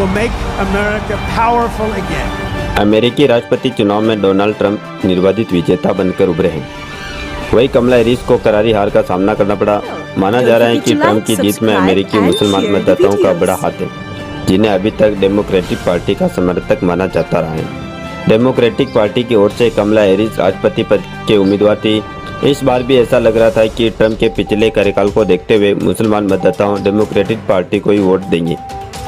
will make America powerful again. अमेरिकी राष्ट्रपति चुनाव में डोनाल्ड ट्रंप निर्वाचित विजेता बनकर उभरे हैं। वही कमला हैरिस को करारी हार का सामना करना पड़ा। माना जा रहा है कि ट्रंप की जीत में अमेरिकी मुसलमान मतदाताओं का बड़ा हाथ है, जिन्हें अभी तक डेमोक्रेटिक पार्टी का समर्थक माना जाता रहा है। डेमोक्रेटिक पार्टी की ओर से कमला हैरिस राष्ट्रपति पद के उम्मीदवार थी। इस बार भी ऐसा लग रहा था कि ट्रंप के पिछले कार्यकाल को देखते हुए मुसलमान मतदाताओं डेमोक्रेटिक पार्टी को ही वोट देंगे,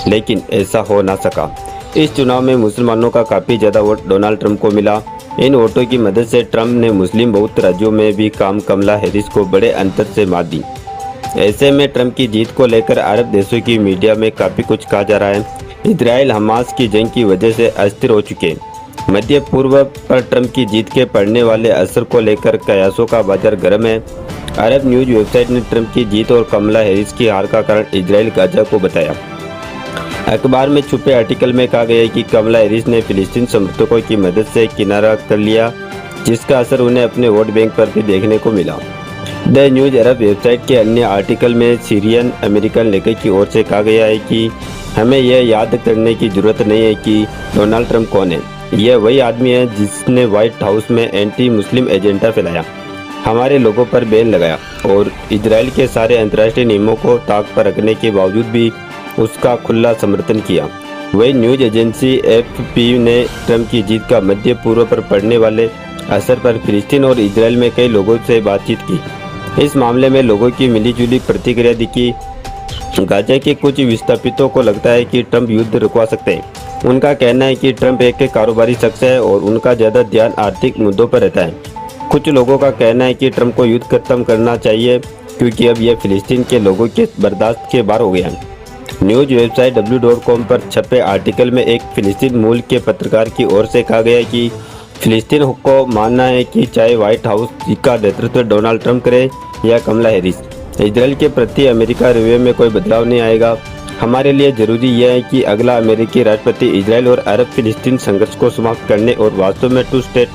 लेकिन ऐसा हो ना सका। इस चुनाव में मुसलमानों का काफ़ी ज़्यादा वोट डोनाल्ड ट्रंप को मिला। इन वोटों की मदद से ट्रंप ने मुस्लिम बहुत राज्यों में भी कमला हैरिस को बड़े अंतर से मात दी। ऐसे में ट्रंप की जीत को लेकर अरब देशों की मीडिया में काफ़ी कुछ कहा जा रहा है। इजराइल हमास की जंग की वजह से अस्थिर हो चुके। मध्य पूर्व पर ट्रंप की जीत के पड़ने वाले असर को लेकर कयासों का बाजार गर्म है। अरब न्यूज़ वेबसाइट ने ट्रंप की जीत और कमला हैरिस की हार का कारण इजराइल गाजा को बताया। अखबार में छुपे आर्टिकल में कहा गया है कि कमला हैरिस ने फिलिस्तीन समर्थकों की मदद से किनारा कर लिया, जिसका असर उन्हें अपने वोट बैंक पर भी देखने को मिला। द न्यूज़ अरब वेबसाइट के अन्य आर्टिकल में सीरियन अमेरिकन लेखक की ओर से कहा गया है कि हमें यह याद करने की जरूरत नहीं है कि डोनाल्ड ट्रंप कौन है। यह वही आदमी है जिसने व्हाइट हाउस में एंटी मुस्लिम एजेंडा फैलाया, हमारे लोगों पर बैन लगाया और इजराइल के सारे अंतर्राष्ट्रीय नियमों को ताक पर रखने के बावजूद भी उसका खुला समर्थन किया। वही न्यूज़ एजेंसी एफपी ने ट्रंप की जीत का मध्य पूर्व पर पड़ने वाले असर पर फिलिस्तीन और इजराइल में कई लोगों से बातचीत की। इस मामले में लोगों की मिलीजुली प्रतिक्रिया दिखी। गाजा के कुछ विस्थापितों को लगता है कि ट्रंप युद्ध रुकवा सकते हैं। उनका कहना है कि ट्रंप एक कारोबारी शख्स है और उनका ज़्यादा ध्यान आर्थिक मुद्दों पर रहता है। कुछ लोगों का कहना है कि ट्रंप को युद्ध खत्म करना चाहिए क्योंकि अब यह फिलिस्तीन के लोगों के बर्दाश्त के बाहर हो गया है। न्यूज़ वेबसाइट w.com पर छपे आर्टिकल में एक फिलिस्तीन मूल के पत्रकार की ओर से कहा गया कि फिलिस्तीन को मानना है कि चाहे व्हाइट हाउस का नेतृत्व डोनाल्ड ट्रंप करे या कमला हैरिस, इजराइल के प्रति अमेरिका रवैये में कोई बदलाव नहीं आएगा। हमारे लिए ज़रूरी यह है कि अगला अमेरिकी राष्ट्रपति इजराइल और अरब फिलिस्तीन संघर्ष को समाप्त करने और वास्तव में टू स्टेट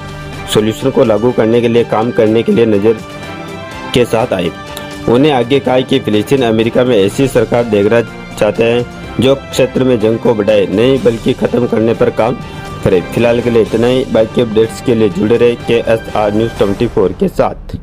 सॉल्यूशन को लागू करने के लिए काम करने के लिए नज़र के साथ आए। उन्हें आगे कहा कि फिलिस्तीन अमेरिका में ऐसी सरकार देखना चाहते हैं जो क्षेत्र में जंग को बढ़ाए नहीं बल्कि खत्म करने पर काम करे। फिलहाल के लिए इतना ही। बाकी अपडेट्स के लिए जुड़े रहे KSR News 24 के साथ।